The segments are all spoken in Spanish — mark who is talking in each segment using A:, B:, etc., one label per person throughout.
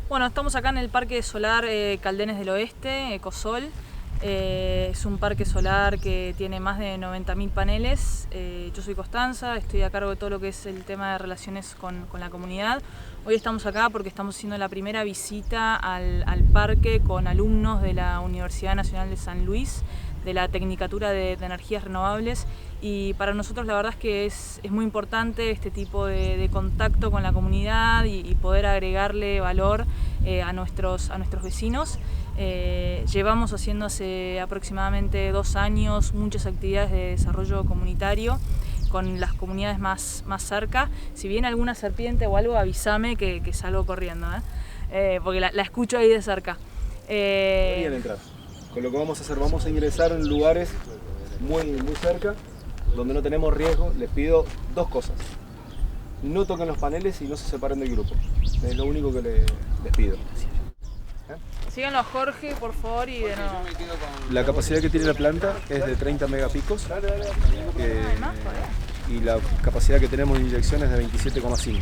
A: Bueno, estamos acá en el Parque Solar Caldenes del Oeste, Ecosol. Es un parque solar que tiene más de 90.000 paneles. Yo soy Constanza, estoy a cargo de todo lo que es el tema de relaciones con la comunidad. Hoy estamos acá porque estamos haciendo la primera visita al parque con alumnos de la Universidad Nacional de San Luis, de la Tecnicatura de Energías Renovables, y para nosotros la verdad es que es muy importante este tipo de contacto con la comunidad y poder agregarle valor a nuestros vecinos. Llevamos haciendo hace aproximadamente 2 años muchas actividades de desarrollo comunitario con las comunidades más cerca. Si viene alguna serpiente o algo, avísame que salgo corriendo, porque la escucho ahí de cerca.
B: Podrían entrar. Con lo que vamos a hacer, vamos a ingresar en lugares muy cerca, donde no tenemos riesgo. Les pido 2 cosas: no toquen los paneles y no se separen del grupo. Es lo único que les pido.
A: Síganlo a Jorge, por favor, y de nuevo.
B: La capacidad que tiene la planta es de 30 megapicos y la capacidad que tenemos de inyección es de 27,5.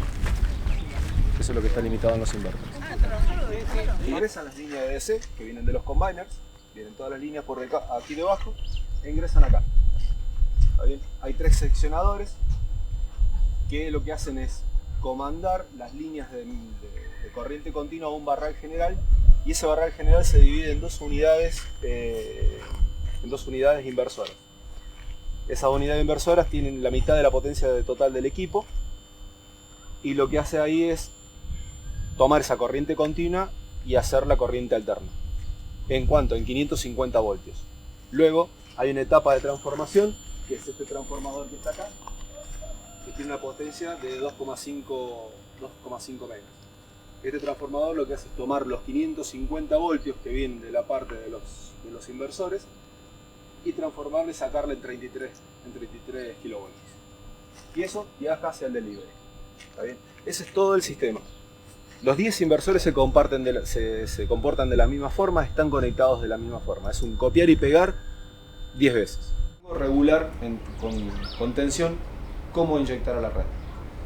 B: Eso es lo que está limitado en los inverters. Ingresan las líneas de DC que vienen de los combiners, vienen todas las líneas por aquí debajo e ingresan acá. ¿Está bien? Hay 3 seccionadores que lo que hacen es comandar las líneas de corriente continua a un barral general, y ese barral general se divide en 2 unidades inversoras. Esas unidades inversoras tienen la mitad de la potencia total del equipo, y lo que hace ahí es tomar esa corriente continua y hacer la corriente alterna. En 550 voltios. Luego hay una etapa de transformación, que es este transformador que está acá, que tiene una potencia de 2,5 megas. Este transformador lo que hace es tomar los 550 voltios que vienen de la parte de los inversores y transformarle, sacarle en 33 kilovoltios. Y eso viaja hacia el delivery. ¿Está bien? Ese es todo el sistema. Los 10 inversores se comportan de la misma forma, están conectados de la misma forma. Es un copiar y pegar 10 veces. Regular con tensión cómo inyectar a la red.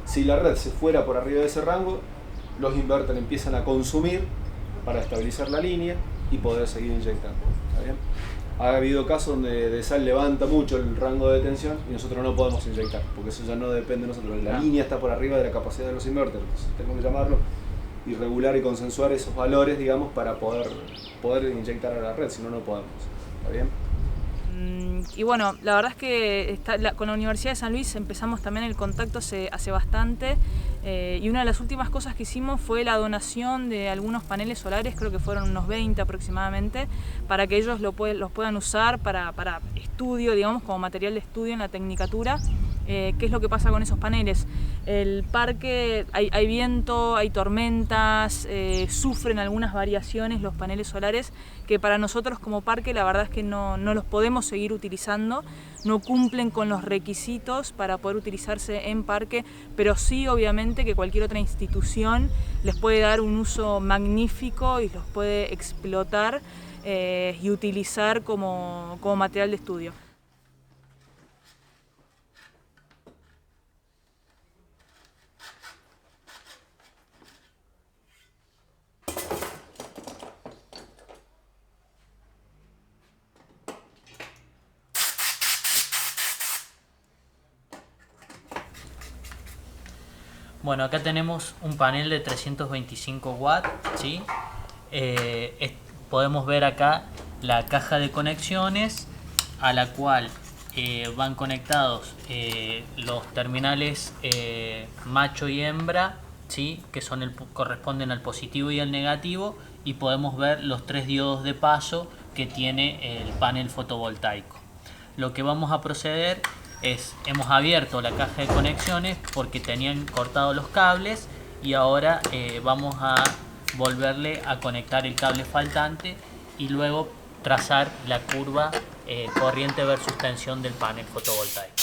B: Si la red se fuera por arriba de ese rango, los inverters empiezan a consumir para estabilizar la línea y poder seguir inyectando. ¿Está bien? Ha habido casos donde DESAL levanta mucho el rango de tensión y nosotros no podemos inyectar, porque eso ya no depende de nosotros. La línea está por arriba de la capacidad de los inverters. Entonces tenemos que llamarlo y regular y consensuar esos valores, digamos, para poder inyectar a la red, si no, no podemos. ¿Está bien?
A: Y bueno, la verdad es que con la Universidad de San Luis empezamos también el contacto hace bastante, y una de las últimas cosas que hicimos fue la donación de algunos paneles solares, creo que fueron unos 20 aproximadamente, para que ellos los puedan usar para estudio, digamos, como material de estudio en la Tecnicatura. ¿Qué es lo que pasa con esos paneles? El parque, hay viento, hay tormentas, sufren algunas variaciones los paneles solares que para nosotros como parque la verdad es que no los podemos seguir utilizando, no cumplen con los requisitos para poder utilizarse en parque, pero sí obviamente que cualquier otra institución les puede dar un uso magnífico y los puede explotar y utilizar como material de estudio.
C: Bueno, acá tenemos un panel de 325 watts, ¿sí? Podemos ver acá la caja de conexiones a la cual van conectados los terminales macho y hembra, ¿sí? Que corresponden al positivo y al negativo, y podemos ver los 3 diodos de paso que tiene el panel fotovoltaico. Lo que vamos a proceder hemos abierto la caja de conexiones porque tenían cortados los cables, y ahora vamos a volverle a conectar el cable faltante y luego trazar la curva corriente versus tensión del panel fotovoltaico.